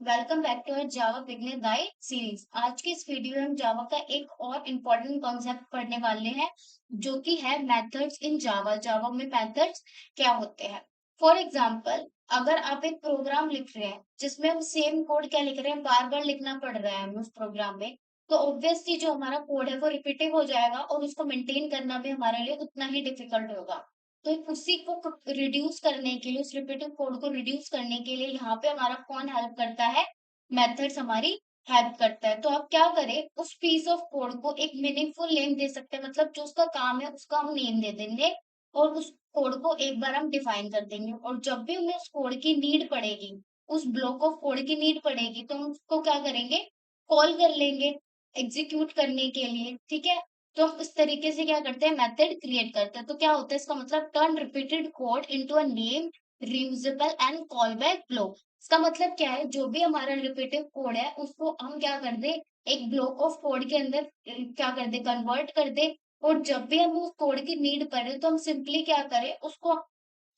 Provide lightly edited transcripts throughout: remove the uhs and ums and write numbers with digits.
Welcome back to our Java beginner guide series. आज के इस वीडियो में हम जावा का एक और इम्पोर्टेंट कॉन्सेप्ट पढ़ने वाले हैं, जो कि है मेथड्स इन जावा। जावा में मेथड्स क्या होते हैं। फॉर एग्जांपल, अगर आप एक प्रोग्राम लिख रहे हैं जिसमें हम सेम कोड क्या लिख रहे हैं, बार बार लिखना पड़ रहा है हमें उस प्रोग्राम में, तो ऑब्वियसली जो हमारा कोड है वो रिपीटिव हो जाएगा और उसको मेंटेन करना भी हमारे लिए उतना ही डिफिकल्ट होगा। तो उसी को रिड्यूस करने के लिए, उस रिपीटिव कोड को रिड्यूस करने के लिए यहाँ पे हमारा कौन हेल्प करता है? मेथड्स हमारी हेल्प करता है। तो आप क्या करें, उस पीस ऑफ कोड को एक मीनिंगफुल नेम दे सकते हैं, मतलब जो उसका काम है उसका हम नेम दे देंगे और उस कोड को एक बार हम डिफाइन कर देंगे। और जब भी हमें उस कोड की नीड पड़ेगी, उस ब्लॉक ऑफ कोड की नीड पड़ेगी, तो हम उसको क्या करेंगे, कॉल कर लेंगे एग्जीक्यूट करने के लिए। ठीक है, तो हम इस तरीके से क्या करते हैं, मेथड क्रिएट करते हैं। तो क्या होता है इसका मतलब, turn repeated code into a name reusable and call back block. इसका मतलब क्या है, जो भी हमारा रिपीटिव कोड है उसको हम क्या कर दे, एक ब्लॉक ऑफ कोड के अंदर क्या कर दे, कन्वर्ट कर दे। और जब भी हमें उस कोड की नीड पड़े तो हम सिंपली क्या करें, उसको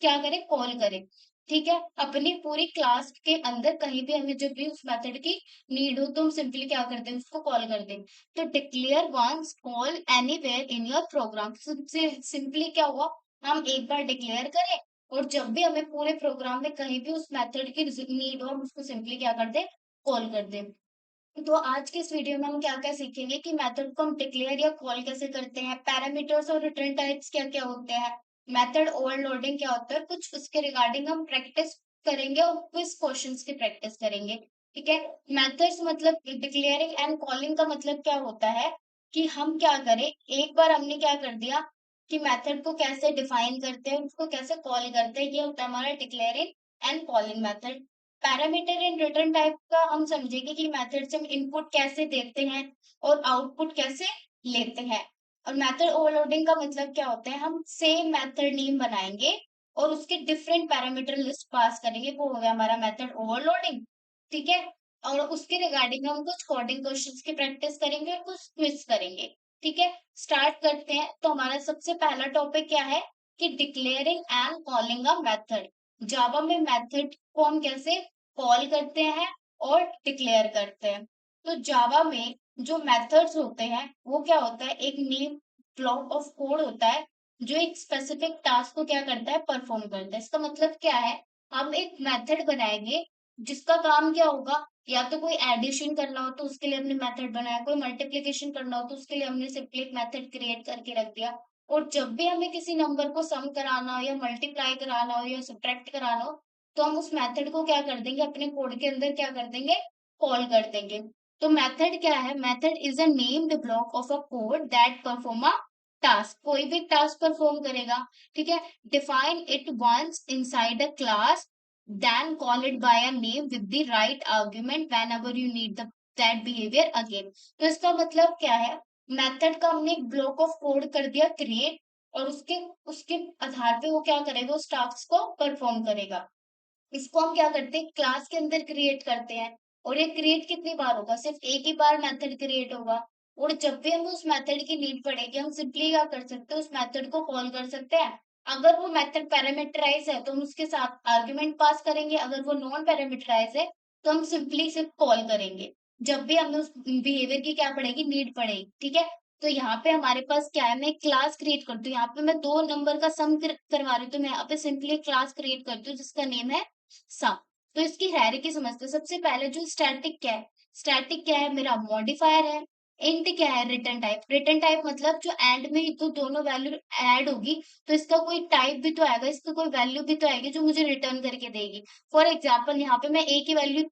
क्या करें, कॉल करें। ठीक है, अपनी पूरी क्लास के अंदर कहीं भी हमें जब भी उस मेथड की नीड हो तो हम सिंपली क्या करते हैं, उसको कॉल कर दें। तो declare once call anywhere in your program, simply क्या हुआ, हम एक बार डिक्लेयर करें और जब भी हमें पूरे प्रोग्राम में कहीं भी उस मेथड की नीड हो, हम उसको सिंपली क्या कर दें, कॉल कर दें। तो आज के इस वीडियो में हम क्या क्या सीखेंगे कि मेथड को हम डिक्लेयर या कॉल कैसे करते हैं, पैरामीटर्स और रिटर्न टाइप्स क्या क्या होते हैं, मेथड ओवरलोडिंग क्या होता है, कुछ उसके रिगार्डिंग हम प्रैक्टिस करेंगे और क्विज क्वेश्चंस की प्रैक्टिस करेंगे। ठीक है, मेथड्स मतलब डिक्लेयरिंग एंड कॉलिंग का मतलब क्या होता है कि हम क्या करें, एक बार हमने क्या कर दिया कि मेथड को कैसे डिफाइन करते हैं, उसको कैसे कॉल करते हैं, ये होता है हमारा declaring and calling method. Parameter and return type का हम समझेंगे कि मेथड से हम इनपुट कैसे देते हैं और आउटपुट कैसे लेते हैं। और मेथड ओवरलोडिंग का मतलब क्या होता है, हम सेम मेथड नेम बनाएंगे और उसके डिफरेंट पैरामीटर लिस्ट पास करेंगे, वो हो गया हमारा मेथड ओवरलोडिंग। ठीक है, और उसके रिगार्डिंग हम कुछ कोडिंग क्वेश्चंस की प्रैक्टिस करेंगे और कुछ क्विज करेंगे। ठीक है, स्टार्ट करते हैं। तो हमारा सबसे पहला टॉपिक क्या है कि declaring and calling a method. Java में मेथड को हम कैसे कॉल करते हैं और डिक्लेयर करते हैं। तो जावा में जो मेथड्स होते हैं वो क्या होता है, एक नेम ब्लॉक ऑफ कोड होता है जो एक स्पेसिफिक टास्क को क्या करता है, परफॉर्म करता है। इसका मतलब क्या है, हम एक मेथड बनाएंगे जिसका काम क्या होगा, या तो कोई एडिशन करना हो तो उसके लिए हमने मेथड बनाया, कोई मल्टीप्लिकेशन करना हो तो उसके लिए हमने सिंपली एक मेथड क्रिएट करके रख दिया। और जब भी हमें किसी नंबर को सम कराना हो या मल्टीप्लाई कराना हो या सब्ट्रैक्ट कराना हो, तो हम उस मेथड को क्या कर देंगे, अपने कोड के अंदर क्या कर देंगे, कॉल कर देंगे। तो मेथड क्या है, method is a named block of a code that perform a task, कोई भी टास्क परफॉर्म करेगा। ठीक है, define it once inside a class, then call it by a name with the right argument whenever you need that behavior again। तो इसका मतलब क्या है, मेथड का हमने एक ब्लॉक ऑफ कोड कर दिया क्रिएट और उसके उसके आधार पे वो क्या करेगा, उस टास्क को परफॉर्म करेगा। इसको हम क्या करते हैं, क्लास के अंदर क्रिएट करते हैं। और ये क्रिएट कितनी बार होगा, सिर्फ एक ही बार मेथड क्रिएट होगा। और जब भी हमें उस मेथड की नीड पड़ेगी, हम सिंपली क्या कर सकते हैं, उस मेथड को कॉल कर सकते हैं। अगर वो मेथड पैरामीटराइज है तो हम उसके साथ आर्ग्यूमेंट पास करेंगे, अगर वो नॉन पैरामीटराइज है तो हम सिंपली सिर्फ कॉल करेंगे जब भी हमें उस बिहेवियर की क्या पड़ेगी, नीड पड़ेगी। ठीक है, तो यहाँ पे हमारे पास क्या है, मैं क्लास क्रिएट करती हूँ, यहाँ पे मैं दो नंबर का सम करवा रही हूँ, तो मैं यहाँ पे सिंपली क्लास क्रिएट करती हूँ जिसका नेम है सम। तो इसकी हायरार्की समझते हैं। सबसे पहले जो स्टैटिक क्या है, स्टैटिक क्या है, मेरा मॉडिफायर है। इंट क्या है, रिटर्न टाइप। रिटर्न टाइप मतलब जो एंड में तो दोनों वैल्यू ऐड होगी तो इसका कोई टाइप भी तो आएगा, इसका कोई वैल्यू भी तो आएगी जो मुझे रिटर्न करके देगी। फॉर एग्जाम्पल, यहाँ पे मैं ए की वैल्यू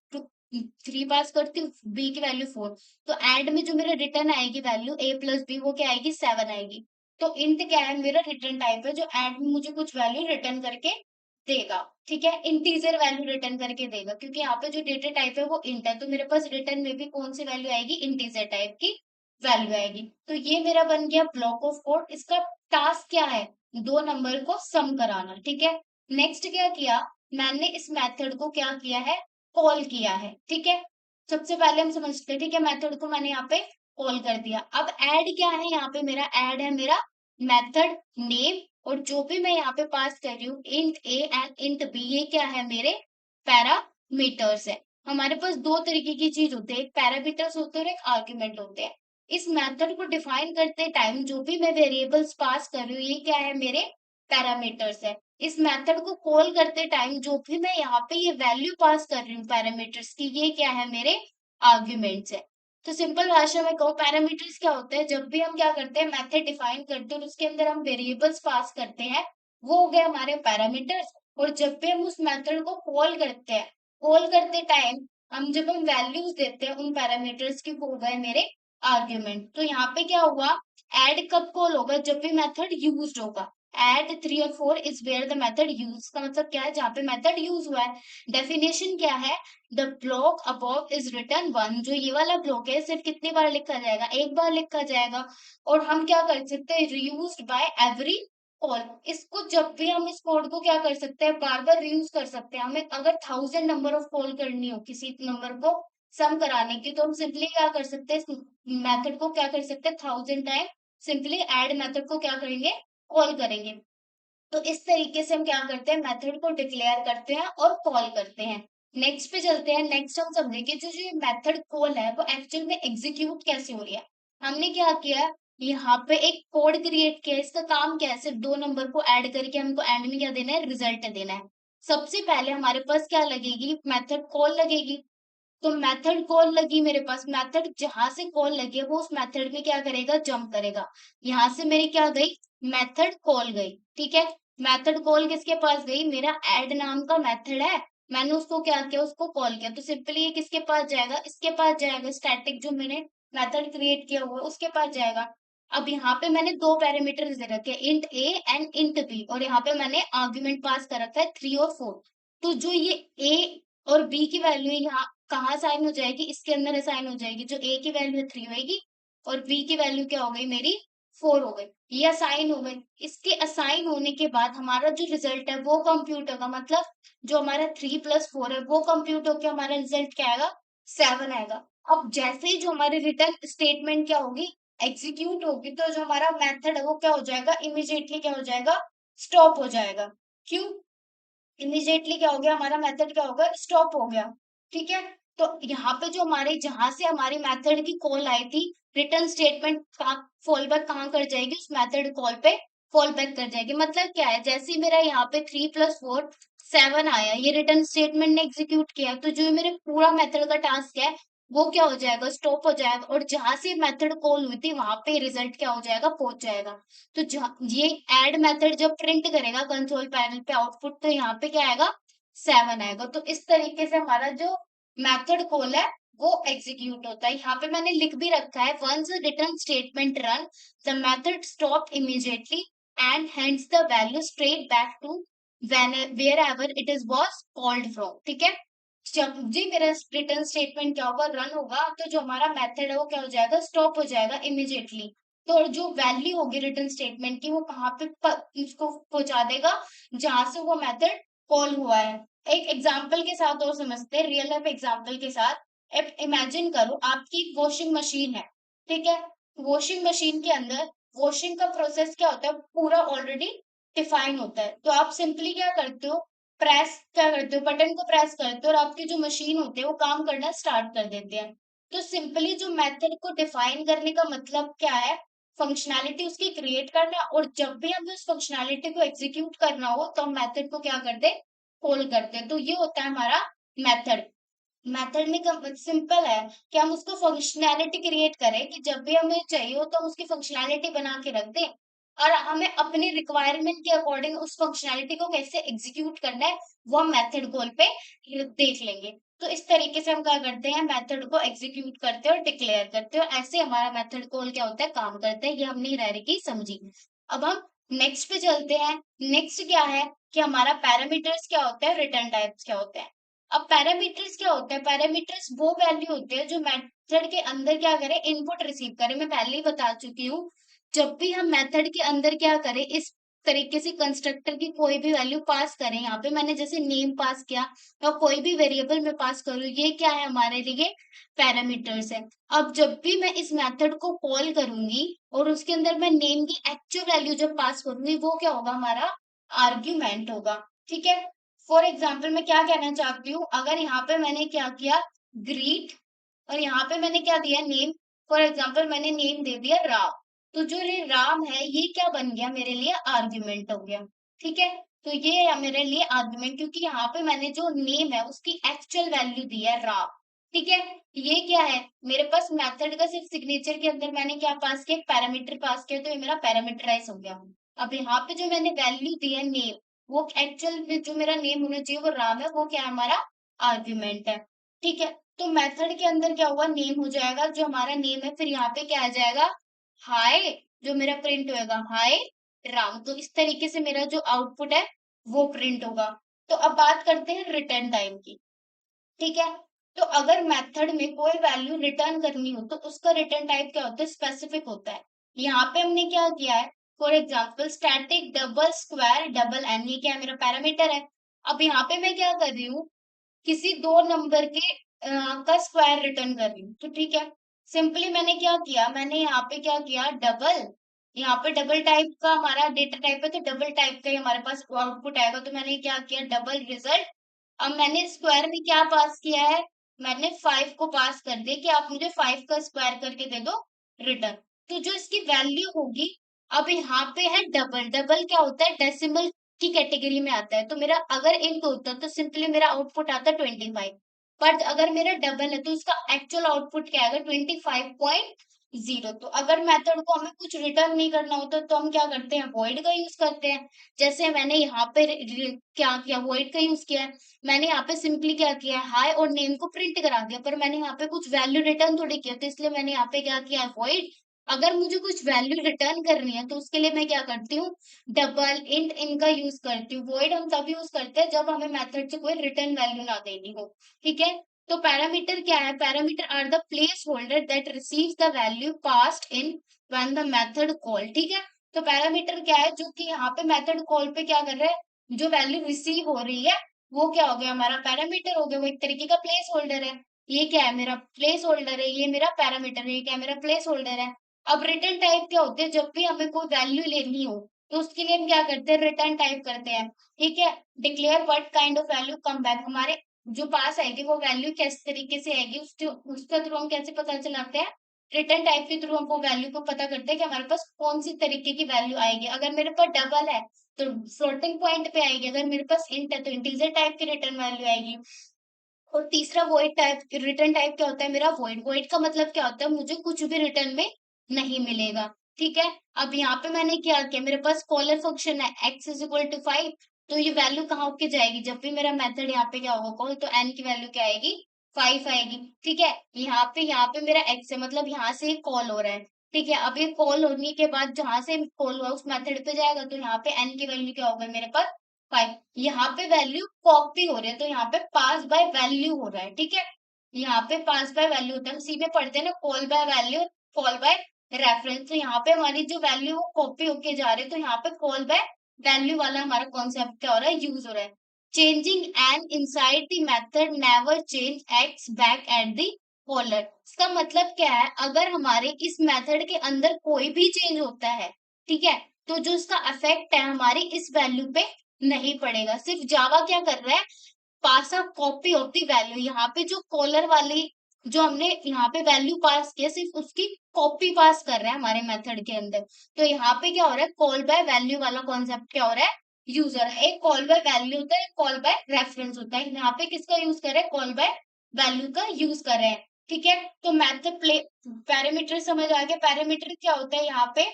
3 पास करती हूँ, बी की वैल्यू 4, तो एंड में जो मेरा रिटर्न आएगी वैल्यू ए प्लस बी, वो क्या आएगी, 7 आएगी। तो इंट क्या है, मेरा रिटर्न टाइप है जो एंड में मुझे कुछ वैल्यू रिटर्न करके देगा। ठीक है, इंटीजर वैल्यू रिटर्न करके देगा, क्योंकि यहाँ पे जो डेटा टाइप है वो इंट है, तो मेरे पास रिटर्न में भी कौन सी वैल्यू आएगी, इंटीजर टाइप की वैल्यू आएगी। तो ये मेरा बन गया ब्लॉक ऑफ कोड। इसका टास्क क्या है, दो नंबर को सम कराना। ठीक है, नेक्स्ट क्या किया, मैंने इस मेथड को क्या किया है, कॉल किया है। ठीक है, सबसे पहले हम समझते हैं। ठीक है, मेथड को मैंने यहाँ पे कॉल कर दिया। अब ऐड क्या है, यहाँ पे मेरा ऐड है मेरा मेथड नेम, और जो भी मैं यहाँ पे पास कर रही हूँ int a and int b, ये क्या है, मेरे पैरामीटर्स है। हमारे पास दो तरीके की चीज होती है, एक पैरामीटर्स होते हैं और एक आर्ग्यूमेंट होते हैं। इस मेथड को डिफाइन करते टाइम जो भी मैं वेरिएबल्स पास कर रही हूँ, ये क्या है, मेरे पैरामीटर्स है। इस मेथड को कॉल करते टाइम जो भी मैं यहाँ पे ये वैल्यू पास कर रही हूँ पैरामीटर्स की, ये क्या है, मेरे आर्ग्यूमेंट्स है। तो सिंपल भाषा में कहूँ, पैरामीटर्स क्या होते हैं, जब भी हम क्या करते हैं, मेथड डिफाइन करते हैं और उसके अंदर हम वेरिएबल्स पास करते हैं, वो हो गए हमारे पैरामीटर्स। और जब भी हम उस मेथड को कॉल करते हैं, कॉल करते टाइम जब हम वैल्यूज देते हैं उन पैरामीटर्स की, वो हो गए मेरे आर्ग्यूमेंट। तो यहाँ पे क्या हुआ, ऐड कब कॉल होगा, जब भी मेथड यूज्ड होगा। ऐड 3 और 4 is where the method use, का मतलब क्या है, जहाँ पे मेथड यूज हुआ है। डेफिनेशन क्या है, the block above is return one, जो ये वाला ब्लॉक है सिर्फ कितनी बार लिखा जाएगा, एक बार लिखा जाएगा। और हम क्या कर सकते हैं, रीयूज्ड बाय एवरी कॉल। इसको जब भी हम इस कोड को क्या कर सकते हैं, बार बार रीयूज कर सकते हैं। हमें अगर 1000 नंबर ऑफ कॉल करनी हो किसी नंबर को सम कराने की, तो हम सिंपली क्या कर सकते हैं, इस मेथड को क्या कर सकते हैं, 1000 टाइम सिंपली ऐड मेथड को क्या करेंगे, कॉल करेंगे। तो इस तरीके से हम क्या करते हैं, मेथड को डिक्लेयर करते हैं और कॉल करते हैं। नेक्स्ट पे चलते हैं। नेक्स्ट हम समझेंगे जो जो मेथड कॉल है वो एक्चुअल में एग्जीक्यूट कैसे हो रही है। हमने क्या किया, यहाँ पे एक कोड क्रिएट किया। इसका काम क्या है, सिर्फ दो नंबर को ऐड करके हमको एंड में क्या देना है, रिजल्ट देना है। सबसे पहले हमारे पास क्या लगेगी, मेथड कॉल लगेगी। तो मेथड कॉल लगी मेरे पास, मेथड जहां से कॉल लगी है वो उस मेथड में क्या करेगा, जंप करेगा। यहाँ से मेरी क्या गई, मेथड कॉल गई। ठीक है, मेथड कॉल किसके पास गई, मेरा ऐड नाम का मेथड है, मैंने उसको क्या किया, उसको कॉल किया। तो सिंपली ये किसके पास जाएगा, इसके पास जाएगा, स्टैटिक जो मैंने मेथड क्रिएट किया हुआ है उसके पास जाएगा। अब यहाँ पे मैंने दो पैरामीटर्स दे रखे हैं, int a and int b, और यहाँ पे मैंने आर्ग्यूमेंट पास कर रखा है 3 और 4। तो जो ये ए और बी की वैल्यू है, यहाँ कहाँ असाइन हो जाएगी, इसके अंदर असाइन हो जाएगी। जो ए की वैल्यू है 3 होगी और बी की वैल्यू क्या हो गई, मेरी 4 हो गई। ये असाइन हो गई। इसके असाइन होने के बाद हमारा जो रिजल्ट है वो कंप्यूट होगा, मतलब जो हमारा 3 + 4 है वो कंप्यूट होकर हमारा रिजल्ट क्या आएगा, 7 आएगा। अब जैसे ही जो हमारी रिटर्न स्टेटमेंट क्या होगी, एग्जीक्यूट होगी, तो जो हमारा मेथड है वो क्या हो जाएगा, इमिजिएटली क्या हो जाएगा, स्टॉप हो जाएगा। क्यों, इमीडिएटली क्या हो गया, हमारा मेथड क्या होगा, स्टॉप हो गया। ठीक है, तो यहाँ पे जो हमारे, जहां से हमारी मेथड की कॉल आई थी, रिटर्न स्टेटमेंट का फॉल बैक कहाँ कर जाएगी, उस मेथड कॉल पे फॉल बैक कर जाएगी। मतलब क्या है, जैसे ही मेरा यहाँ पे 3 + 4 7 आया, ये रिटर्न स्टेटमेंट ने एग्जीक्यूट किया, तो जो मेरे पूरा मेथड का टास्क है वो क्या हो जाएगा, स्टॉप हो जाएगा। और जहां से मेथड कॉल हुई थी वहां पे रिजल्ट क्या हो जाएगा, पहुंच जाएगा। तो ये ऐड मेथड जब प्रिंट करेगा कंसोल पैनल पे आउटपुट, तो यहाँ पे क्या आएगा, 7 आएगा। तो इस तरीके से हमारा जो मेथड कॉल है वो एग्जीक्यूट होता है। यहाँ पे मैंने लिख भी रखा है, once return statement run, the method stop immediately and hands the value straight back to wherever it is was called from. ठीक है, जब जी मेरा रिटर्न स्टेटमेंट क्या होगा, रन होगा, तो जो हमारा मेथड है वो क्या हो जाएगा, स्टॉप हो जाएगा इमीडिएटली। तो जो वैल्यू होगी रिटर्न स्टेटमेंट की, वो कहाँ पे उसको पहुंचा देगा, जहां से वो मेथड कॉल हुआ है। एक एग्जांपल के साथ और समझते हैं, रियल लाइफ एग्जांपल के साथ। इमेजिन करो आपकी एक वॉशिंग मशीन है। ठीक है, वॉशिंग मशीन के अंदर वॉशिंग का प्रोसेस क्या होता है, पूरा ऑलरेडी डिफाइन होता है। तो आप सिंपली क्या करते हो, प्रेस क्या करते हो, बटन को प्रेस करते हो और आपकी जो मशीन होती है वो काम करना स्टार्ट कर देते हैं। तो सिंपली जो मेथड को डिफाइन करने का मतलब क्या है, फंक्शनैलिटी उसकी क्रिएट करना, और जब भी हमें उस फंक्शनैलिटी को एग्जीक्यूट करना हो तो हम मेथड को क्या करते हैं, कॉल करते हैं। तो ये होता है हमारा मेथड। मेथड में सिंपल है कि हम उसको फंक्शनैलिटी क्रिएट करें, कि जब भी हमें चाहिए हो तो हम उसकी फंक्शनैलिटी बना के रख दें, और हमें अपनी रिक्वायरमेंट के अकॉर्डिंग उस फंक्शनैलिटी को कैसे एग्जीक्यूट करना है वो हम मेथड कॉल पे देख लेंगे। तो इस तरीके से हम क्या करते हैं, मेथड को एग्जीक्यूट करते हैं और डिक्लेयर करते हैं, और ऐसे हमारा मेथड कॉल क्या होता है, काम करता है। ये हमने डायरेक्टली समझी। अब हम नेक्स्ट पे चलते हैं। नेक्स्ट क्या है कि हमारा पैरामीटर्स क्या होता है, रिटर्न टाइप्स क्या होते हैं। अब पैरामीटर्स क्या होता है, पैरामीटर्स वो वैल्यू होते हैं जो मेथड के अंदर क्या करे, इनपुट रिसीव करे। मैं पहले ही बता चुकी हूँ, जब भी हम मेथड के अंदर क्या करें, इस तरीके से कंस्ट्रक्टर की कोई भी वैल्यू पास करें, यहाँ पे मैंने जैसे नेम पास किया, या कोई भी वेरिएबल में पास करूँ, ये क्या है, हमारे लिए पैरामीटर्स है। अब जब भी मैं इस मेथड को कॉल करूंगी और उसके अंदर मैं नेम की एक्चुअल वैल्यू जब पास करूंगी, वो क्या होगा, हमारा आर्ग्यूमेंट होगा। ठीक है, फॉर एग्जाम्पल मैं क्या कहना चाहती हूँ, अगर यहाँ पे मैंने क्या किया, ग्रीट, और यहाँ पे मैंने क्या दिया, नेम। फॉर एग्जाम्पल मैंने नेम दे दिया राम, तो जो ये राम है ये क्या बन गया मेरे लिए, आर्ग्यूमेंट हो गया। ठीक है, तो ये है मेरे लिए आर्ग्यूमेंट, क्योंकि यहाँ पे मैंने जो नेम है उसकी एक्चुअल वैल्यू दी है राम। ठीक है, ये क्या है, मेरे पास मेथड का सिर्फ सिग्नेचर के अंदर मैंने क्या पास किया, पैरामीटर पास किया, तो ये मेरा पैरामीटराइज हो गया। अब यहाँ पे जो मैंने वैल्यू दी है नेम, वो एक्चुअल में जो मेरा नेम होना चाहिए वो राम है, वो क्या है, हमारा आर्ग्यूमेंट है। ठीक है, तो मेथड के अंदर क्या हुआ, नेम हो जाएगा जो हमारा नेम है, फिर यहाँ पे क्या आ जाएगा, हाय, जो मेरा प्रिंट होएगा हाय राम। तो इस तरीके से मेरा जो आउटपुट है वो प्रिंट होगा। तो अब बात करते हैं रिटर्न टाइम की। ठीक है, तो अगर मेथड में कोई वैल्यू रिटर्न करनी हो तो उसका रिटर्न टाइप क्या होता है, स्पेसिफिक होता है। यहाँ पे हमने क्या किया है, for example static double square double n, ये क्या है, मेरा पैरामीटर है। अब यहाँ पे मैं क्या कर रही हूँ, किसी दो नंबर के का स्क्वायर रिटर्न कर रही हूँ। तो ठीक है, सिंपली मैंने क्या किया, मैंने यहाँ पे क्या किया, डबल, यहाँ पे डबल टाइप का हमारा डेटा टाइप है, तो डबल टाइप का ही हमारे पास आउटपुट आएगा। तो मैंने क्या किया, डबल रिजल्ट। अब मैंने स्क्वायर में क्या पास किया है, मैंने 5 को पास कर दिया कि आप मुझे 5 का स्क्वायर करके दे दो रिटर्न। तो जो इसकी वैल्यू होगी, अब यहाँ पे है डबल, डबल क्या होता है, डेसिमल की कैटेगरी में आता है। तो मेरा अगर इंट होता तो सिंपली मेरा आउटपुट आता 25, बट अगर मेरा डबल है तो इसका एक्चुअल आउटपुट क्या आएगा, 25.0। तो अगर मेथड को हमें कुछ रिटर्न नहीं करना होता तो हम क्या करते हैं, वॉइड का यूज करते हैं। जैसे मैंने यहाँ पे क्या किया, वॉइड का यूज किया है। मैंने यहाँ पे सिंपली क्या किया है, हाय और नेम को प्रिंट करा दिया, पर मैंने यहाँ पे कुछ वैल्यू रिटर्न थोड़ी किया, तो इसलिए मैंने यहाँ पे क्या किया है, वॉइड। अगर मुझे कुछ वैल्यू रिटर्न करनी है तो उसके लिए मैं क्या करती हूँ, डबल इंट इनका यूज करती हूँ। वॉइड हम तब यूज करते हैं जब हमें मेथड से कोई रिटर्न वैल्यू ना देनी हो। ठीक है, तो पैरामीटर क्या है, parameter are the placeholder that receives the value passed in when the method call. ठीक है, तो पैरामीटर क्या है, जो कि यहाँ पे मेथड कॉल पे क्या कर रहा है, जो वैल्यू रिसीव हो रही है वो क्या हो गया, हमारा पैरामीटर हो गया, वो एक तरीके का प्लेस होल्डर है। ये क्या है, मेरा प्लेस होल्डर है, ये मेरा पैरामीटर है, ये क्या है, मेरा प्लेस होल्डर है। अब रिटर्न टाइप क्या होते हैं, जब भी हमें कोई वैल्यू लेनी हो तो उसके लिए हम क्या करते हैं, रिटर्न टाइप करते हैं। ठीक है, declare what kind of value come back, हमारे जो पास आएगी वो वैल्यू किस तरीके से आएगी, उसके थ्रू हम कैसे पता चलाते हैं, रिटर्न टाइप के थ्रू हम वो वैल्यू को पता करते हैं कि हमारे पास कौन सी तरीके की वैल्यू आएगी। अगर मेरे पास डबल है तो फ्लोटिंग पॉइंट पे आएगी, अगर मेरे पास इंट है तो इंटीजर टाइप की रिटर्न वैल्यू आएगी। और तीसरा वॉइड टाइप, रिटर्न टाइप क्या होता है मेरा, वॉइड। वॉइड का मतलब क्या होता है, मुझे कुछ भी रिटर्न में नहीं मिलेगा। ठीक है, अब यहाँ पे मैंने क्या किया, मेरे पास कॉलर फंक्शन है x इज इक्वल टू 5, तो ये वैल्यू कहाँ होके जाएगी, जब भी मेरा मेथड यहाँ पे क्या होगा कॉल, तो n की वैल्यू क्या आएगी, 5 आएगी। ठीक है, यहाँ पे मेरा x है, मतलब यहाँ से कॉल हो रहा है। ठीक है, अब ये कॉल होने के बाद जहां से कॉल हुआ उस मेथड पे जाएगा, तो यहाँ पे n की वैल्यू क्या होगा मेरे पास, 5। यहाँ पे वैल्यू कॉपी हो रही है, तो यहाँ पे पास बाय वैल्यू हो रहा है। ठीक है, यहाँ पे पास बाय वैल्यू होता है, हम सी में पढ़ते हैं ना, call by value, call by reference. तो यहाँ पे हमारी जो वैल्यू वो कॉपी होके जा रही है, तो यहाँ पे कॉल बाय वैल्यू वाला हमारा कॉन्सेप्ट क्या हो रहा है, यूज हो रहा है। Changing n inside the method never change x back at the caller. इसका मतलब क्या है, अगर हमारे इस मेथड के अंदर कोई भी चेंज होता है, ठीक है, तो जो इसका इफेक्ट है हमारी इस वैल्यू पे नहीं पड़ेगा। सिर्फ जावा क्या कर रहा है, pass a copy of the value, यहाँ पे जो कॉलर वाली जो हमने यहाँ पे वैल्यू पास किया, सिर्फ उसकी कॉपी पास कर रहा है हमारे मेथड के अंदर। तो यहाँ पे क्या हो रहा है, कॉल बाय वैल्यू वाला कॉन्सेप्ट क्या हो रहा है, यूजर है। एक कॉल बाय वैल्यू होता है, एक कॉल बाय रेफरेंस होता है। यहाँ पे किसका यूज कर रहे हैं, कॉल बाय वैल्यू का यूज कर रहे हैं। ठीक है, तो मेथड प्ले पैरामीटर समझ आ गया। पैरामीटर क्या होता है, यहाँ पे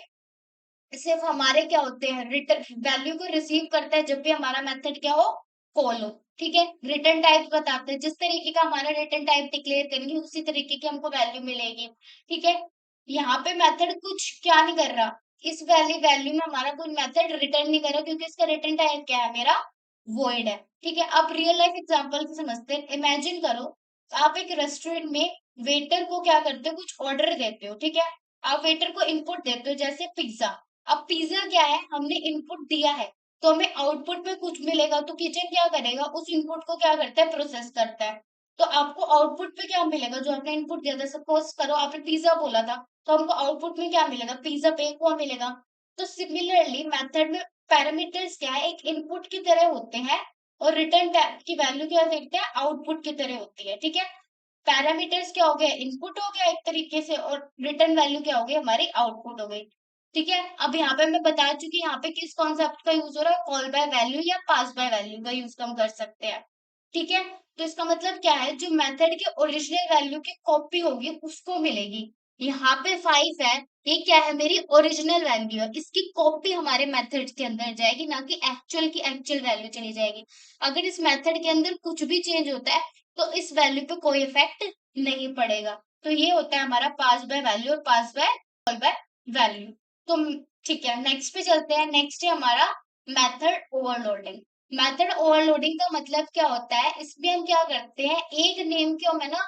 सिर्फ हमारे क्या होते हैं, रिटर्न वैल्यू को रिसीव करता है जब भी हमारा मेथड क्या हो, कॉल हो। ठीक है, रिटर्न टाइप बताते हैं, जिस तरीके का हमारा रिटर्न टाइप डिक्लेयर करेंगे उसी तरीके की हमको वैल्यू मिलेगी। ठीक है, यहाँ पे मेथड कुछ क्या नहीं कर रहा, इस वैल्यू वैल्यू में हमारा कोई मेथड रिटर्न नहीं कर रहा, क्योंकि इसका रिटर्न टाइप क्या है, मेरा वॉइड है। ठीक है, अब रियल लाइफ एग्जांपल से समझते हैं। इमेजिन करो, आप एक रेस्टोरेंट में वेटर को क्या करते हो, कुछ ऑर्डर देते हो। ठीक है, आप वेटर को इनपुट देते हो, जैसे पिज्जा। अब पिज्जा क्या है, हमने इनपुट दिया है, तो हमें आउटपुट में कुछ मिलेगा, तो किचन क्या करेगा, उस इनपुट को क्या करता है, प्रोसेस करता है। तो आपको आउटपुट पे क्या मिलेगा, जो आपने इनपुट दिया था, सपोज करो आपने पिज्जा बोला था, तो हमको आउटपुट में क्या मिलेगा, पिज्जा बेक हुआ मिलेगा। तो सिमिलरली मेथड में पैरामीटर्स क्या है, एक इनपुट की तरह होते हैं, और रिटर्न की वैल्यू क्या देखते हैं, आउटपुट की तरह होती है, ठीक है। पैरामीटर्स क्या हो गया, इनपुट हो गया एक तरीके से, और रिटर्न वैल्यू क्या हो गई, हमारी आउटपुट हो गई, ठीक है। अब यहाँ पे मैं बता चुकी यहाँ पे किस कॉन्सेप्ट का यूज हो रहा है, कॉल बाय वैल्यू या पास बाय वैल्यू का यूज हम कर सकते हैं, ठीक है। तो इसका मतलब क्या है, जो मेथड के ओरिजिनल वैल्यू की कॉपी होगी उसको मिलेगी। यहाँ पे 5 है, ये क्या है, मेरी ओरिजिनल वैल्यू है, इसकी कॉपी हमारे मेथड के अंदर जाएगी, ना कि एक्चुअल की एक्चुअल वैल्यू चली जाएगी। अगर इस मेथड के अंदर कुछ भी चेंज होता है तो इस वैल्यू पे कोई इफेक्ट नहीं पड़ेगा। तो ये होता है हमारा पास बाय वैल्यू और पास बाय कॉल बाय वैल्यू। तो ठीक है, नेक्स्ट पे चलते हैं। नेक्स्ट है हमारा मेथड ओवरलोडिंग। मेथड ओवरलोडिंग का मतलब क्या होता है, इसमें हम क्या करते हैं, एक नेम के हम है ना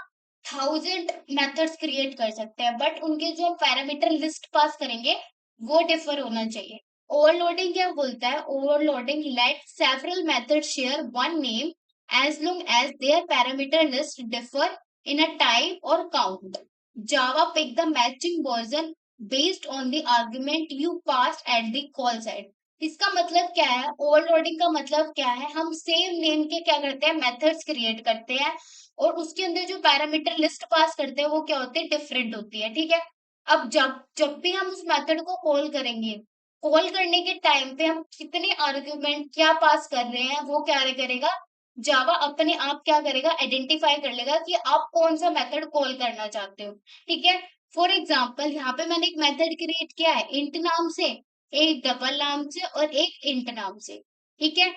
1000 मेथड्स क्रिएट कर सकते हैं, बट उनके जो हम पैरामीटर लिस्ट पास करेंगे वो डिफर होना चाहिए। ओवरलोडिंग क्या बोलता है, overloading let several method share one name as long as their parameter list differ in a type or count. Java pick the matching version based on the argument you passed at the call side. इसका मतलब क्या है, overloading का मतलब क्या है, हम same name के क्या करते हैं, मेथड्स क्रिएट करते हैं, और उसके अंदर जो पैरामीटर लिस्ट पास करते हैं वो क्या होते हैं, डिफरेंट होती है, ठीक है। अब जब जब भी हम उस मेथड को कॉल करेंगे, कॉल करने के टाइम पे हम कितने आर्ग्यूमेंट क्या पास कर रहे हैं वो क्या करेगा, जावा अपने आप क्या करेगा, आइडेंटिफाई कर लेगा कि आप कौन सा मेथड कॉल करना चाहते हो, ठीक है। फॉर एग्जाम्पल यहाँ पे मैंने एक मेथड क्रिएट किया है इंट नाम से, एक डबल नाम से और एक इंट नाम से, ठीक है।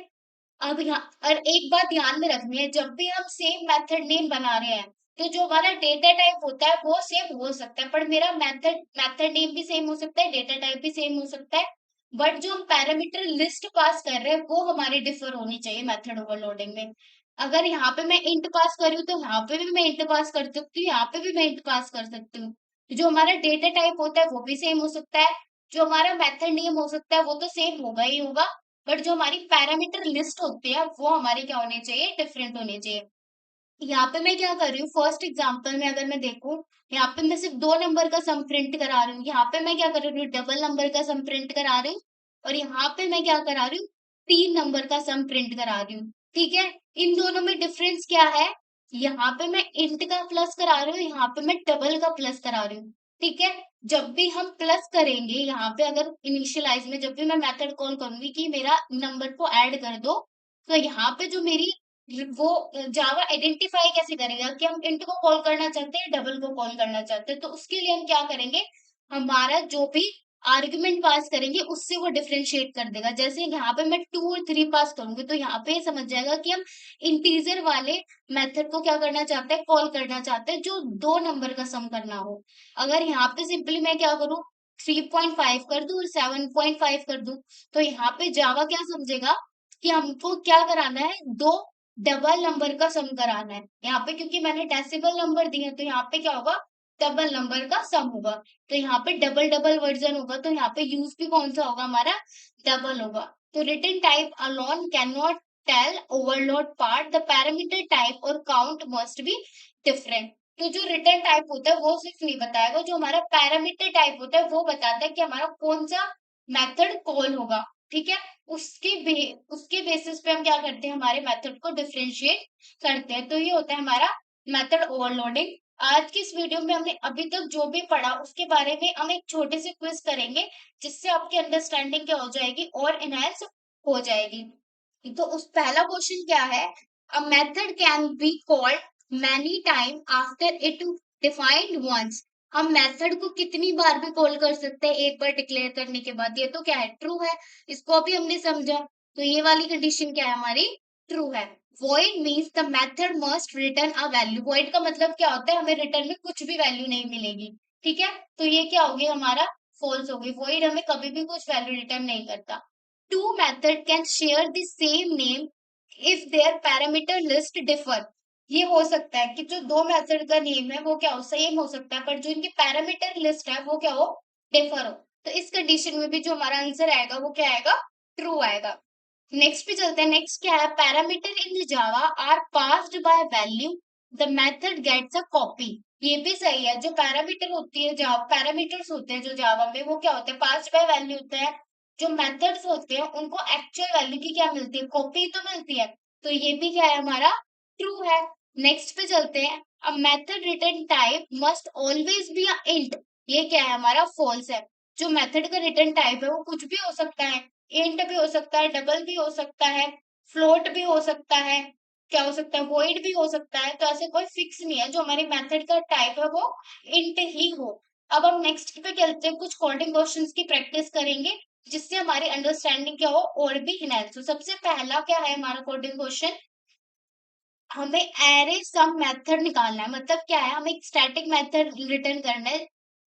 अब यहाँ और एक बात ध्यान में रखनी है, जब भी हम सेम मेथड नेम बना रहे हैं तो जो हमारा डेटा टाइप होता है वो सेम हो सकता है, पर मेरा मेथड नेम भी सेम हो सकता है, डेटा टाइप भी सेम हो सकता है, बट जो हम पैरामीटर लिस्ट पास कर रहे हैं वो हमारे डिफर होनी चाहिए मेथड ओवरलोडिंग में। अगर यहाँ पे मैं इंट पास कर रही हूँ तो यहाँ पे भी मैं इंट पास कर सकती हूँ, यहाँ पे भी मैं इंट पास कर सकती हूँ। जो हमारा डेटा टाइप होता है वो भी सेम हो सकता है, जो हमारा मेथड नेम हो सकता है वो तो सेम होगा ही होगा, बट जो हमारी पैरामीटर लिस्ट होती है वो हमारे क्या होने चाहिए, डिफरेंट होने चाहिए। यहाँ पे मैं क्या कर रही हूँ, फर्स्ट एग्जांपल में अगर मैं देखूं, यहाँ पे मैं सिर्फ 2 नंबर का सम प्रिंट करा रही हूँ, यहाँ पे मैं क्या कर रही हूँ, डबल नंबर का सम प्रिंट करा रही हूँ, और यहाँ पे मैं क्या करा रही हूँ, 3 नंबर का सम प्रिंट करा रही हूँ, ठीक है। इन दोनों में डिफरेंस क्या है, यहाँ पे मैं इंट का प्लस करा रही हूँ, यहाँ पे मैं डबल का प्लस करा रही हूँ, ठीक है। जब भी हम प्लस करेंगे यहाँ पे, अगर इनिशियलाइज में जब भी मैं मेथड कॉल करूंगी कि मेरा नंबर को ऐड कर दो, तो यहाँ पे जो मेरी वो जावा आइडेंटिफाई कैसे करेगा कि हम इंट को कॉल करना चाहते हैं, डबल को कॉल करना चाहते हैं, तो उसके लिए हम क्या करेंगे, हमारा जो भी आर्गुमेंट पास करेंगे उससे वो डिफरेंशिएट कर देगा। जैसे यहाँ पे मैं 2 और 3 पास करूंगी तो यहाँ पे समझ जाएगा कि हम इंटीजर वाले मेथड को क्या करना चाहते हैं, कॉल करना चाहते हैं, जो 2 नंबर का सम करना हो। अगर यहाँ पे सिंपली मैं क्या करूँ, 3.5 कर दूं और 7.5 कर दूं, तो यहाँ पे जावा क्या समझेगा कि हमको क्या कराना है, दो डबल नंबर का सम कराना है। यहाँ पे क्योंकि मैंने डेसिमल नंबर दिए तो यहाँ पे क्या होगा, डबल नंबर का सम होगा। तो यहाँ पे डबल डबल वर्जन होगा, तो यहाँ पे यूज भी कौन सा होगा, हमारा डबल होगा। तो return type alone can not tell overload part, the parameter type और काउंट मस्ट बी डिफरेंट। तो जो रिटर्न टाइप होता है वो सिर्फ नहीं बताएगा, जो हमारा पैरामीटर टाइप होता है वो बताता है कि हमारा कौन सा मेथड कॉल होगा, ठीक है। उसके बेसिस पे हम क्या करते हैं, हमारे मेथड को डिफरेंशिएट करते हैं। तो ये होता है हमारा मेथड ओवरलोडिंग। आज की इस वीडियो में हमने अभी तक जो भी पढ़ा उसके बारे में हम एक छोटे से क्विज करेंगे, जिससे आपकी अंडरस्टैंडिंग क्या हो जाएगी, और एनहांस हो जाएगी। तो उस पहला क्वेश्चन क्या है, a method can be called many time after it defined once. हम मेथड को कितनी बार भी कॉल कर सकते हैं एक बार डिक्लेयर करने के बाद, ये तो क्या है, ट्रू है। इसको अभी हमने समझा, तो ये वाली कंडीशन क्या है हमारी, ट्रू है। void means the method must return a value. void का मतलब क्या होता है, हमें रिटर्न में कुछ भी वैल्यू नहीं मिलेगी, ठीक है। तो ये क्या हो गया हमारा, फॉल्स हो गई, void हमें कभी भी कुछ वैल्यू रिटर्न नहीं करता। Two method can share the same name if their parameter list differ। ये हो सकता है कि जो दो मेथड का नेम है वो क्या हो, सेम हो सकता है, पर जो इनकी पैरामीटर लिस्ट है वो क्या हो, डिफर हो। तो इस कंडीशन में भी जो हमारा आंसर आएगा वो क्या आएगा, ट्रू आएगा। नेक्स्ट पे चलते हैं। नेक्स्ट क्या है, parameter in Java are passed by value, the method gets a copy. ये भी सही है, जो पैरामीटर होती है, जावा पैरामीटर्स होते हैं जो जावा में, वो क्या होते हैं, पास्ड बाय वैल्यू होता है। जो मेथड्स होते हैं उनको एक्चुअल वैल्यू की क्या मिलती है, कॉपी तो मिलती है। तो ये भी क्या है हमारा ट्रू है। नेक्स्ट पे चलते हैं। A method return type must always be a int. ये क्या है हमारा फॉल्स है। जो मेथड का रिटर्न टाइप है वो कुछ भी हो सकता है। इंट भी हो सकता है, डबल भी हो सकता है, फ्लोट भी हो सकता है, क्या हो सकता है, वॉइड भी हो सकता है। तो ऐसे कोई फिक्स नहीं है, जो हमारी मेथड का टाइप है वो इंट ही हो। अब हम नेक्स्ट पे चलते हैं, कुछ कोडिंग क्वेश्चंस की प्रैक्टिस करेंगे जिससे हमारी अंडरस्टैंडिंग क्या हो और भी इनहेंस हो। सबसे पहला क्या है हमारा कोडिंग क्वेश्चन, हमें एरे सम मेथड निकालना है। मतलब क्या है, हमें एक स्टैटिक मेथड रिटर्न करना है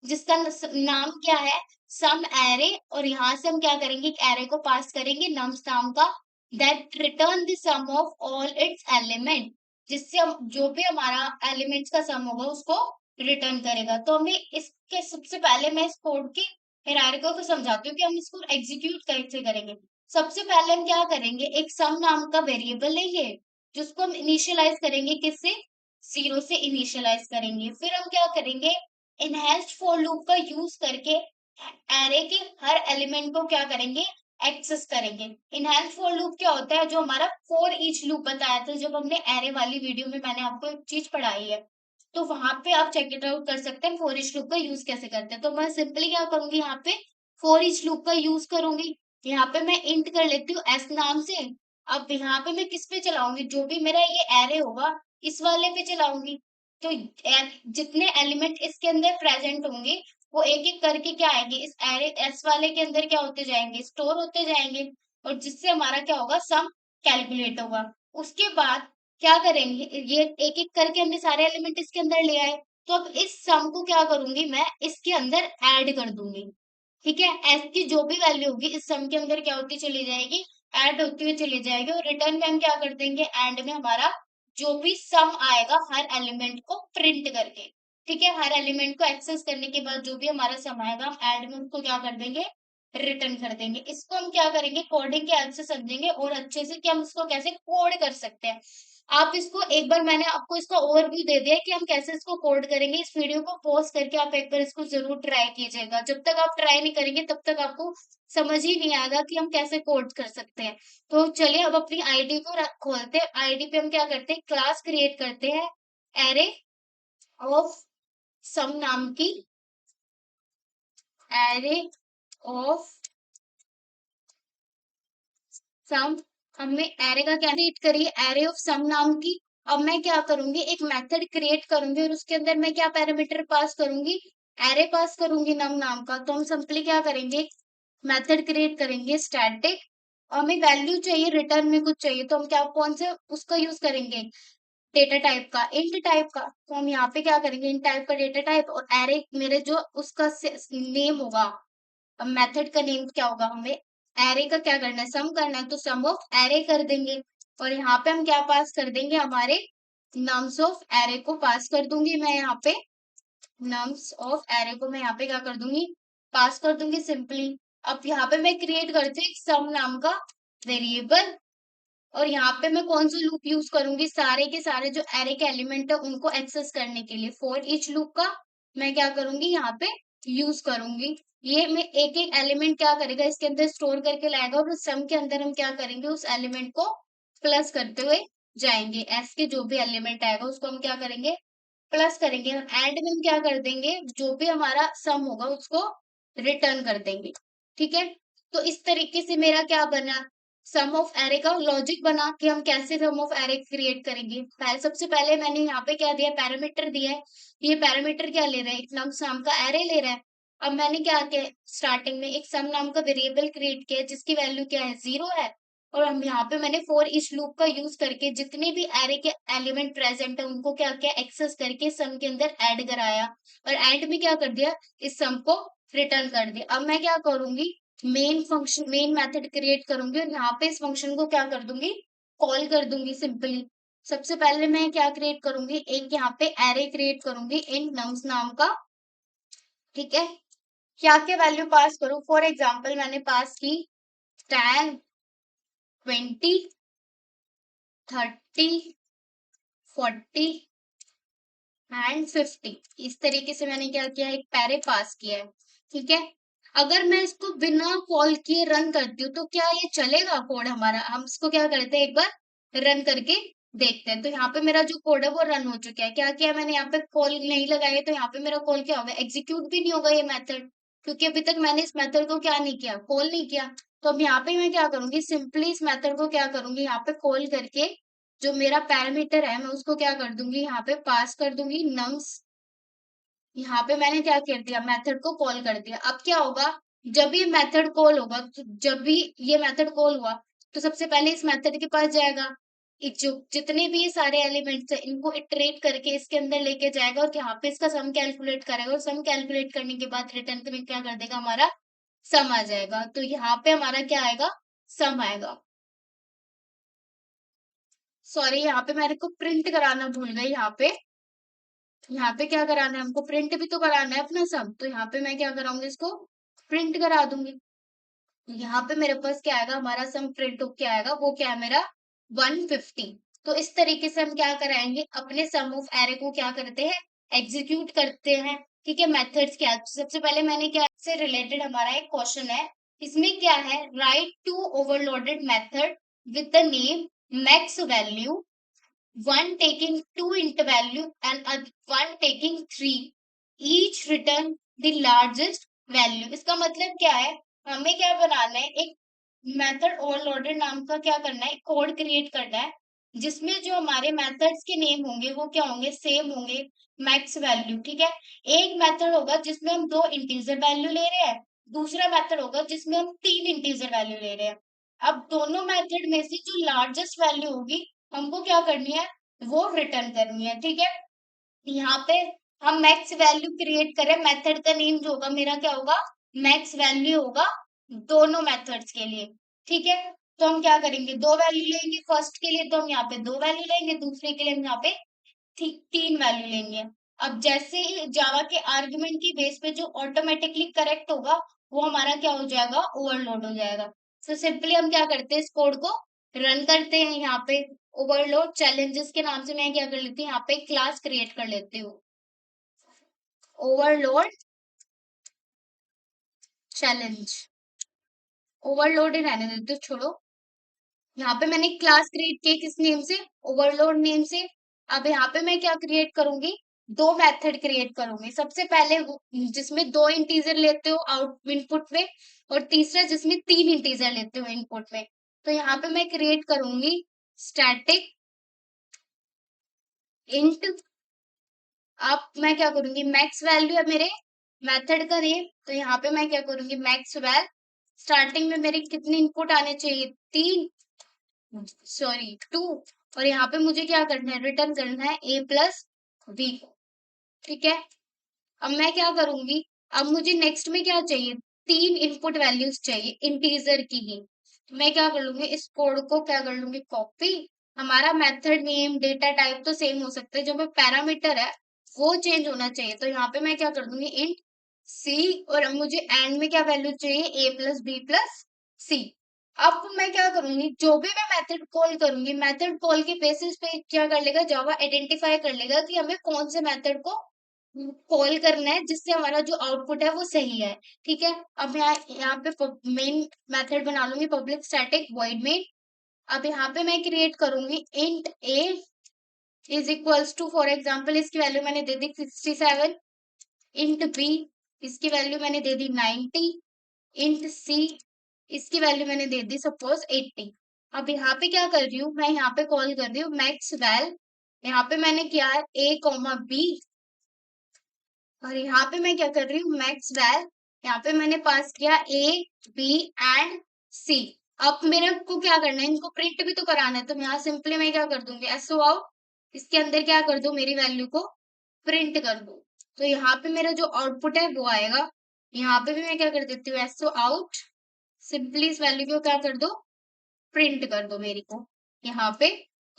जिसका नाम क्या है, सम एरे। और यहाँ से हम क्या करेंगे, एक एरे को पास करेंगे नम्स नाम का, that return the sum of all its element. जिससे हम जो भी हमारा एलिमेंट्स का सम होगा उसको रिटर्न करेगा। तो हमें इसके सबसे पहले मैं इस कोड की हायरार्की को समझाती हूँ कि हम इसको एग्जीक्यूट कैसे करेंगे। सबसे पहले हम क्या करेंगे, एक सम नाम का वेरिएबल लेंगे जिसको हम इनिशियलाइज करेंगे, किससे, जीरो से इनिशियलाइज करेंगे। फिर हम क्या करेंगे, इनहेंस्ड फॉर लूप का यूज करके एरे के हर एलिमेंट को क्या करेंगे, एक्सेस करेंगे। इनहेंस्ड फॉर लूप क्या होता है, जो हमारा फॉर ईच लूप बताया था जब हमने एरे वाली वीडियो में, मैंने आपको एक चीज पढ़ाई है, तो वहां पे आप चेक इट आउट कर सकते हैं फॉर ईच लूप का यूज कैसे करते हैं। तो मैं सिंपली क्या करूंगी, यहाँ पे फॉर ईच लूप का यूज करूंगी। यहाँ पे मैं इंट कर लेती हूँ एस नाम से। अब यहाँ पे मैं किस पे चलाऊंगी, जो भी मेरा ये एरे होगा इस वाले पे चलाऊंगी। तो जितने एलिमेंट इसके अंदर प्रेजेंट होंगे वो एक एक करके क्या आएंगे, इस एरे एस वाले के अंदर क्या होते जाएंगे, स्टोर होते जाएंगे। और जिससे हमारा क्या होगा, सम कैलकुलेट होगा। उसके बाद क्या करेंगे, ये एक एक करके हमने सारे एलिमेंट इसके अंदर ले आए। तो अब इस सम को क्या करूंगी, मैं इसके अंदर ऐड कर दूंगी। ठीक है, एस की जो भी वैल्यू होगी इस सम के अंदर क्या होती चली जाएगी, ऐड होती हुई चली जाएगी। और रिटर्न में हम क्या कर देंगे, एंड में हमारा जो भी सम आएगा हर एलिमेंट को प्रिंट करके। ठीक है, हर एलिमेंट को एक्सेस करने के बाद जो भी हमारा सम आएगा हम एंड में उसको क्या कर देंगे, रिटर्न कर देंगे। इसको हम क्या करेंगे, कोडिंग के हेल्प से समझेंगे और अच्छे से कि हम इसको कैसे कोड कर सकते हैं। आप इसको एक बार, मैंने आपको इसका ओवरव्यू दे दिया है कि हम कैसे इसको कोड करेंगे। इस वीडियो को पॉज करके आप एक बार इसको जरूर ट्राई कीजिएगा। जब तक आप ट्राई नहीं करेंगे तब तक आपको समझ ही नहीं आएगा कि हम कैसे कोड कर सकते हैं। तो चलिए अब अपनी आईडी को खोलते हैं। आईडी पे हम क्या करते हैं, क्लास क्रिएट करते हैं एरे ऑफ सम नाम की, एरे ऑफ सम। हमने एरे का क्या क्रिएट करी है, एरे ऑफ सम नाम की। अब मैं क्या करूंगी, एक मेथड क्रिएट करूंगी और उसके अंदर मैं क्या पैरामीटर पास करूंगी, एरे पास करूंगी नम नाम का। तो हम सिंपली क्या करेंगे, मेथड क्रिएट करेंगे स्टैटिक। हमें वैल्यू चाहिए, रिटर्न में कुछ चाहिए, तो हम क्या कौन से उसका यूज करेंगे, डेटा टाइप का, इंट टाइप का। तो हम यहाँ पे क्या करेंगे, इंट टाइप का डेटा टाइप, और एरे मेरे जो उसका नेम होगा, अब मेथड का नेम क्या होगा, हमें एरे का क्या करना है, सम करना है, तो सम ऑफ एरे कर देंगे। और यहाँ पे हम क्या पास कर देंगे, हमारे नम्स ऑफ एरे को पास कर दूंगी मैं यहाँ पे। नम्स ऑफ एरे को मैं यहाँ पे क्या कर दूंगी, पास कर दूंगी सिंपली। अब यहाँ पे मैं क्रिएट करती हूँ एक सम नाम का वेरिएबल। और यहाँ पे मैं कौन सा लूप यूज करूंगी, सारे के सारे जो एरे के एलिमेंट है उनको एक्सेस करने के लिए फॉर ईच लूप का मैं क्या करूंगी, यहाँ पे यूज करूंगी। ये मैं एक एक एलिमेंट क्या करेगा, इसके अंदर स्टोर करके लाएगा, और उस सम के अंदर हम क्या करेंगे, उस एलिमेंट को प्लस करते हुए जाएंगे। एस के जो भी एलिमेंट आएगा उसको हम क्या करेंगे, प्लस करेंगे। एंड में हम क्या कर देंगे, जो भी हमारा सम होगा उसको रिटर्न कर देंगे। ठीक है, तो इस तरीके से मेरा क्या बना, सम ऑफ एरे का लॉजिक बना कि हम कैसे सम ऑफ एरे क्रिएट करेंगे। पहले सबसे पहले मैंने यहाँ पे क्या दिया, पैरामीटर दिया है। ये पैरामीटर क्या ले रहा है, एक नम्स नाम का एरे ले रहा है। अब मैंने क्या किया, स्टार्टिंग में एक सम नाम का वेरिएबल क्रिएट किया जिसकी वैल्यू क्या है, जीरो है। और हम यहाँ पे मैंने फॉर ईच लूप का यूज करके जितने भी एरे के एलिमेंट प्रेजेंट है उनको क्या किया, एक्सेस करके सम के अंदर ऐड कराया। और एंड में क्या कर दिया, इस सम को रिटर्न कर दिया। अब मैं क्या करूंगी, main function, main method create करूंगी और यहाँ पे इस फंक्शन को क्या कर दूंगी, कॉल कर दूंगी सिंपली। सबसे पहले मैं क्या क्रिएट करूंगी, एक यहाँ पे एरे क्रिएट करूंगी इन नम्स नाम का। ठीक है, क्या क्या वैल्यू पास करूं, फॉर एग्जाम्पल मैंने पास की 10, 20, 30, 40 एंड 50। इस तरीके से मैंने क्या किया, एक पैरे पास किया है। ठीक है, अगर मैं इसको बिना कॉल किए रन करती हूँ तो क्या ये चलेगा कोड हमारा, हम इसको क्या करते हैं एक बार रन करके देखते हैं। तो यहाँ पे मेरा जो कोड है वो रन हो चुका है। क्या किया मैंने, यहाँ पे कॉल नहीं लगाई, तो यहाँ पे मेरा कॉल क्या होगा, एग्जीक्यूट भी नहीं होगा ये मेथड, क्योंकि अभी तक मैंने इस मेथड को क्या नहीं किया, कॉल नहीं किया। तो अब यहाँ पे मैं क्या करूंगी, सिंपली इस मेथड को क्या करूंगी, यहाँ पे कॉल करके जो मेरा पैरामीटर है मैं उसको क्या कर दूंगी, यहाँ पे पास कर दूंगी नम्स। यहाँ पे मैंने क्या कर दिया, मेथड को कॉल कर दिया। अब क्या होगा, जब ये मेथड कॉल होगा, तो जब भी ये मेथड कॉल हुआ, तो सबसे पहले इस मेथड के पास जाएगा, जो जितने भी ये सारे एलिमेंट्स है इनको इटरेट करके इसके अंदर लेके जाएगा, और यहाँ पे इसका सम कैलकुलेट करेगा, और सम कैलकुलेट करने के बाद रिटर्न में क्या कर देगा, हमारा सम आ जाएगा। तो यहाँ पे हमारा क्या आएगा, सम आएगा। सॉरी, यहाँ पे मेरे को प्रिंट कराना भूल गई। यहाँ पे क्या कराना है हमको, प्रिंट भी तो कराना है अपना सम। तो यहाँ पे मैं क्या कराऊंगी, इसको प्रिंट करा दूंगी। यहाँ पे मेरे पास क्या आएगा, हमारा सम प्रिंट होके आएगा, वो क्या है मेरा 150। तो इस तरीके से हम क्या कराएंगे, अपने सम ऑफ एरे को क्या करते हैं, एग्जीक्यूट करते हैं। ठीक है, मेथड्स क्या है? सबसे पहले मैंने क्या से रिलेटेड हमारा एक क्वेश्चन है, इसमें क्या है, write two overloaded method with the name max value, one taking two into value and one taking three, each return the largest value। इसका मतलब क्या है, हमें क्या बनाना है, एक मेथड ओवरलोडेड नाम का क्या करना है, कोड क्रिएट करना है, जिसमें जो हमारे मेथड्स के नेम होंगे वो क्या होंगे, सेम होंगे, मैक्स वैल्यू। ठीक है, एक मेथड होगा जिसमें हम दो इंटीजर वैल्यू ले रहे हैं, दूसरा मेथड होगा जिसमें हम तीन इंटीजर वैल्यू ले रहे हैं। अब दोनों मेथड में से जो लार्जेस्ट वैल्यू होगी हमको क्या करनी है, वो रिटर्न करनी है। ठीक है, यहाँ पे हम मैक्स वैल्यू क्रिएट करें, मेथड का नेम जो होगा मेरा क्या होगा, मैक्स वैल्यू होगा दोनों मेथड्स के लिए। ठीक है, तो हम क्या करेंगे, दो वैल्यू लेंगे, फर्स्ट के लिए तो हम यहाँ पे दो वैल्यू लेंगे, दूसरे के लिए हम यहाँ पे तीन वैल्यू लेंगे। अब जैसे ही जावा के आर्गुमेंट की बेस पे जो ऑटोमेटिकली करेक्ट होगा वो हमारा क्या हो जाएगा, ओवरलोड हो जाएगा। तो सिंपली हम क्या करते हैं, इस कोड को रन करते हैं। यहाँ पे ओवरलोड चैलेंजेस के नाम से मैं क्या कर लेती हूँ, यहाँ पे क्लास क्रिएट कर लेती हूँ, ओवरलोड चैलेंज। ओवरलोड ही रहने देते हो, छोड़ो। यहाँ पे मैंने क्लास क्रिएट की किस नेम से, ओवरलोड नेम से। अब यहाँ पे मैं क्या क्रिएट करूंगी, दो मेथड क्रिएट करूंगी। सबसे पहले जिसमें दो इंटीजर लेते हो आउट इनपुट में, और तीसरा जिसमें तीन इंटीजर लेते हो इनपुट में। तो यहाँ पे मैं क्रिएट करूंगी स्टैटिक इंट। अब मैं क्या करूंगी, मैक्स वैल्यू है मेरे मेथड का नेम, तो यहाँ पे मैं क्या करूंगी, मैक्स वैल। स्टार्टिंग में मेरे कितने इनपुट आने चाहिए, तीन, सॉरी टू। और यहाँ पे मुझे क्या करना है, रिटर्न करना है a प्लस बी को। ठीक है, अब मैं क्या करूंगी, अब मुझे नेक्स्ट में क्या चाहिए, तीन इनपुट वैल्यूज चाहिए इंटीजर की ही। तो मैं क्या कर लूंगी, इस कोड को क्या कर लूंगी, कॉपी। हमारा मेथड नेम डेटा टाइप तो सेम हो सकता है, जो मैं पैरामीटर है वो चेंज होना चाहिए। तो यहाँ पे मैं क्या कर दूंगी, इंट सी, और अब मुझे एंड में क्या वैल्यू चाहिए, a प्लस बी प्लस सी। अब मैं क्या करूंगी, जो भी मैं मेथड कॉल करूंगी, मेथड कॉल के बेसिस पे क्या कर लेगा, जावा आइडेंटिफाई कर लेगा कि हमें कौन से मेथड को कॉल करना है जिससे हमारा जो आउटपुट है वो सही है। ठीक है, अब यहाँ पे मेन मेथड बना लूंगी, पब्लिक स्टैटिक वॉइड मेन। अब यहाँ पे मैं क्रिएट करूंगी int a is equals to, for example इसकी वैल्यू मैंने दे दी 67। इंट b, इसकी वैल्यू मैंने दे दी 90। इंट c, इसकी वैल्यू मैंने दे दी सपोज 80। अब यहाँ पे क्या कर रही हूँ, मैं यहाँ पे कॉल कर रही हूँ मैक्स वैल। यहाँ पे मैंने किया है a कॉमा b, और यहाँ पे मैं क्या कर रही हूँ, मैक्स वैल। यहाँ पे मैंने पास किया a b एंड c। अब मेरे को क्या करना है, इनको प्रिंट भी तो कराना है, तो यहाँ सिंपली मैं क्या कर दूंगी, एसओ आउट। इसके अंदर क्या कर दो, मेरी वैल्यू को प्रिंट कर दो। तो यहाँ पे मेरा जो आउटपुट है वो आएगा। यहाँ पे भी मैं क्या कर देती हूँ, एसओ आउट। सिंपली इस वैल्यू को क्या कर दो, प्रिंट कर दो मेरे को यहाँ पे।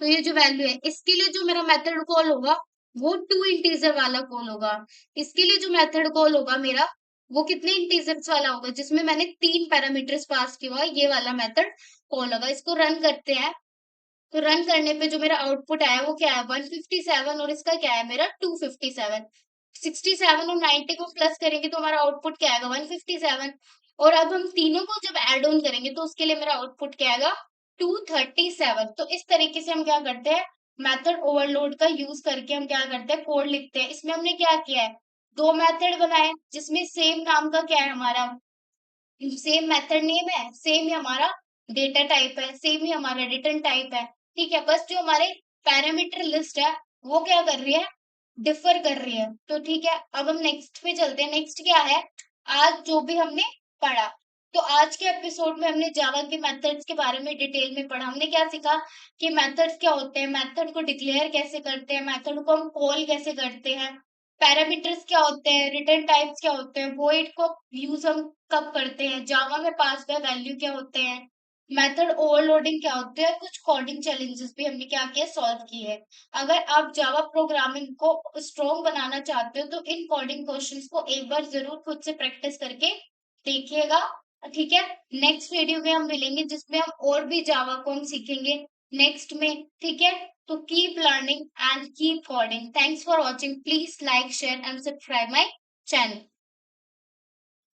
तो ये जो वैल्यू है, इसके लिए जो मेरा मेथड कॉल होगा वो टू इंटीजर वाला कॉल होगा। इसके लिए जो मेथड कॉल होगा मेरा, वो कितने इंटीजर्स वाला होगा, जिसमें मैंने तीन पैरामीटर्स पास किया हुआ, ये वाला मेथड कॉल होगा। इसको रन करते हैं, तो रन करने पे जो मेरा आउटपुट आया वो क्या है, 157, और इसका क्या है मेरा 257। 67 और 90 को प्लस करेंगे तो हमारा आउटपुट क्या आएगा, 157। और अब हम तीनों को जब ऐड ऑन करेंगे तो उसके लिए मेरा आउटपुट क्या आएगा, 237। तो इस तरीके से हम क्या करते हैं, मेथड ओवरलोड का यूज करके हम क्या करते हैं, कोड लिखते हैं। इसमें हमने क्या किया है, दो मेथड बनाए जिसमें सेम नाम का क्या है हमारा, सेम मेथड नेम है, सेम ही हमारा डेटा टाइप है, सेम ही हमारा रिटर्न टाइप है। ठीक है, बस जो हमारे पैरामीटर लिस्ट है वो क्या कर रही है, डिफर कर रही है। तो ठीक है, अब हम नेक्स्ट पे चलते हैं। नेक्स्ट क्या है, आज जो भी हमने पढ़ा, तो आज के एपिसोड में हमने जावा के मेथड्स के बारे में डिटेल में पढ़ा। हमने क्या सीखा कि मेथड्स क्या होते हैं, मेथड को डिक्लेयर कैसे करते हैं, मेथड को हम कॉल कैसे करते हैं, पैरामीटर्स क्या होते हैं, रिटर्न टाइप्स क्या होते हैं, वॉइड को यूज हम कब करते हैं, जावा में पास बाय वैल्यू क्या होते हैं, मेथड ओवरलोडिंग क्या होते हैं, कुछ कोडिंग चैलेंजेस भी हमने क्या किया, सॉल्व किए हैं। अगर आप जावा प्रोग्रामिंग को स्ट्रॉन्ग बनाना चाहते हो तो इन कोडिंग क्वेश्चंस को एक बार जरूर खुद से प्रैक्टिस करके देखिएगा। ठीक है, नेक्स्ट वीडियो में हम मिलेंगे जिसमें हम और भी जावा को हम सीखेंगे नेक्स्ट में। ठीक है, तो keep learning and keep coding. Thanks for watching, please like share and subscribe my channel.